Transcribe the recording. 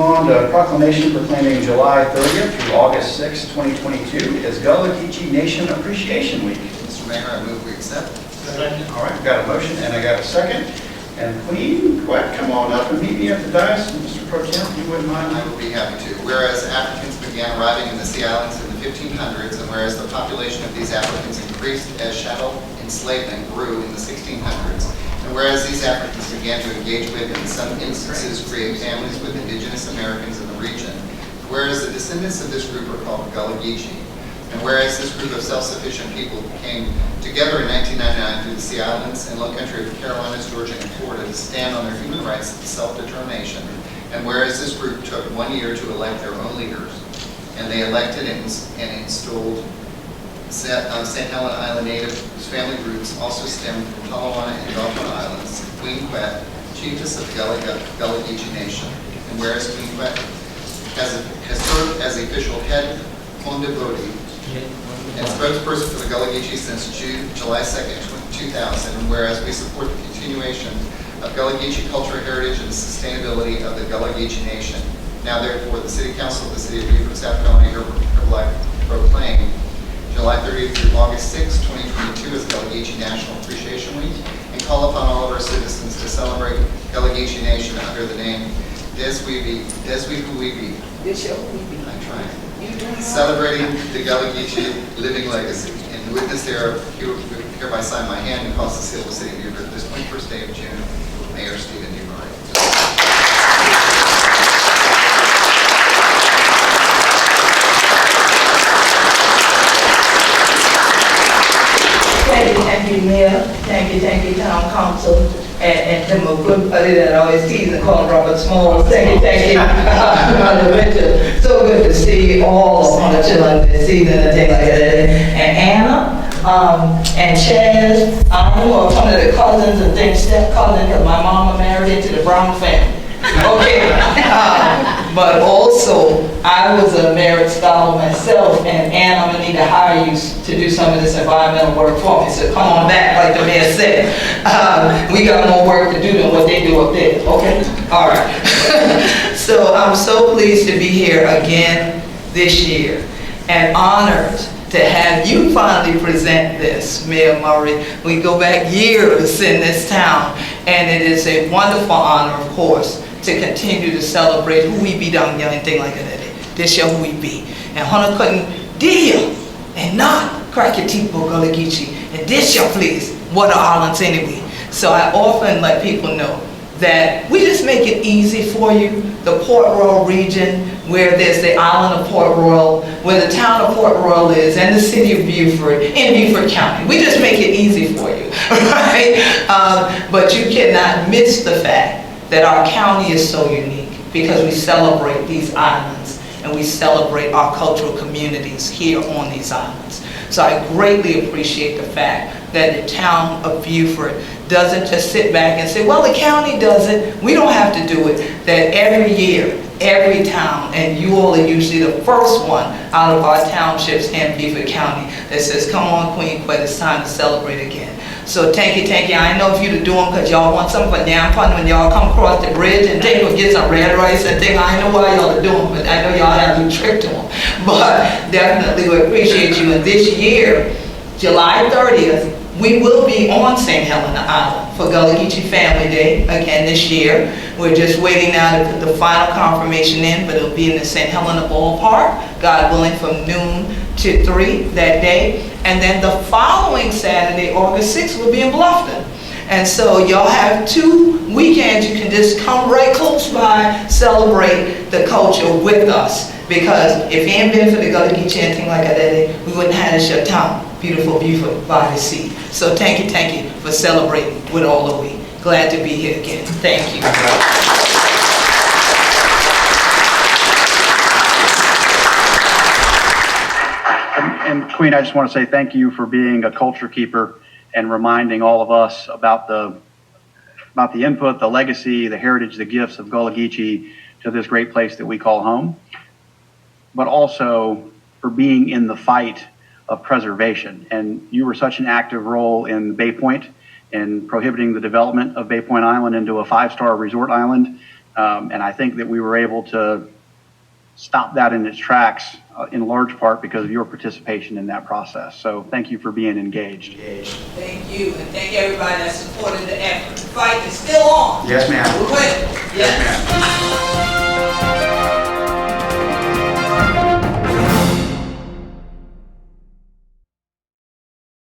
on to Proclamation proclaiming July 30th through August 6, 2022 is Gullah Geechee Nation Appreciation Week. Mr. Mayor, I move we accept. Second. All right, got a motion and I got a second. And Queen, Quet, come on up and meet me at the dais. Mr. Pro Tem, if you wouldn't mind. I will be happy to. Whereas Africans began arriving in the Sea Islands in the 1500s, and whereas the population of these Africans increased as chattel enslavement grew in the 1600s, and whereas these Africans began to engage with and in some instances create families with indigenous Americans in the region, whereas the descendants of this group are called Gullah Geechee, and whereas this group of self-sufficient people came together in 1999 through the Sea Islands and Low Country of the Carolinas, Georgia, and Florida to stand on their human rights and self-determination, and whereas this group took 1 year to elect their own leaders, and they elected and installed St. Helena Island native whose family roots also stem from Talawana and Beaufort Islands, Queen Quet, Chieftess of the Gullah Geechee Nation, and whereas Queen Quet has served as the official head Kondabodi and spokesperson for the Gullah Geechee since July 2nd, 2000, and whereas we support the continuation of Gullah Geechee culture, heritage, and sustainability of the Gullah Geechee Nation. Now therefore, the City Council of the City of Beaufort, South Carolina hereby proclaim July 30th through August 6, 2022 as Gullah Geechee National Appreciation Week, and call upon all of our citizens to celebrate Gullah Geechee Nation under the name Des We Be. I'm trying. Celebrating the Gullah Geechee living legacy. And the witness there hereby sign my hand and cause the seal of the City of Beaufort this 21st day of June, Mayor Stephen D. Murray. Thank you, Mayor. Thank you, Town Council. And to my good buddy that I always tease and call Robert Smalls. Thank you, Mother Richard. So good to see all of the children this season and things like that. And Anna, and Chaz, who are one of the cousins and things, step cousin, because my mama married into the Brown family. Okay. But also, I was a merit scholar myself, and Anna, I'm gonna need to hire you to do some of this environmental work for me. So come on back, like the mayor said. We got more work to do than what they do up there. Okay. All right. So I'm so pleased to be here again this year, and honored to have you finally present this, Mayor Murray. We go back years in this town, and it is a wonderful honor, of course, to continue to celebrate who we be down here and things like that. This year who we be. And Hunter couldn't deal and not crack your teeth for Gullah Geechee. And this year, please, what are islands anyway? So I often let people know that we just make it easy for you. The Port Royal region, where there's the island of Port Royal, where the town of Port Royal is, and the city of Beaufort, in Beaufort County. We just make it easy for you, right? But you cannot miss the fact that our county is so unique because we celebrate these islands and we celebrate our cultural communities here on these islands. So I greatly appreciate the fact that the town of Beaufort doesn't just sit back and say, well, the county does it, we don't have to do it. That every year, every town, and you all are usually the first one out of our townships in Beaufort County that says, come on, Queen Quet, it's time to celebrate again. So thank you. I know if you're doing because y'all want something for damn fun when y'all come across the bridge and take or get some red rice and think, I know why y'all are doing, but I know y'all have a trick to them. But definitely we appreciate you. And this year, July 30th, we will be on St. Helena Island for Gullah Geechee Family Day again this year. We're just waiting now to put the final confirmation in, but it'll be in the St. Helena ballpark, God willing, from noon to 3 that day. And then the following Saturday, August 6th, we'll be in Bluffton. And so y'all have 2 weekends you can just come right close by, celebrate the culture with us. Because if it hadn't been for the Gullah Geechee anything like that, we wouldn't have this your town, beautiful Beaufort by the sea. So thank you for celebrating with all of we. Glad to be here again. Thank you. And Queen, I just want to say thank you for being a culture keeper and reminding all of us about the input, the legacy, the heritage, the gifts of Gullah Geechee to this great place that we call home, but also for being in the fight of preservation. And you were such an active role in Bay Point and prohibiting the development of Bay Point Island into a 5-star resort island And I think that we were able to stop that in its tracks in large part because of your participation in that process. So thank you for being engaged. Thank you, and thank everybody that supported the effort. The fight is still on. Yes, ma'am. We're winning. Yes.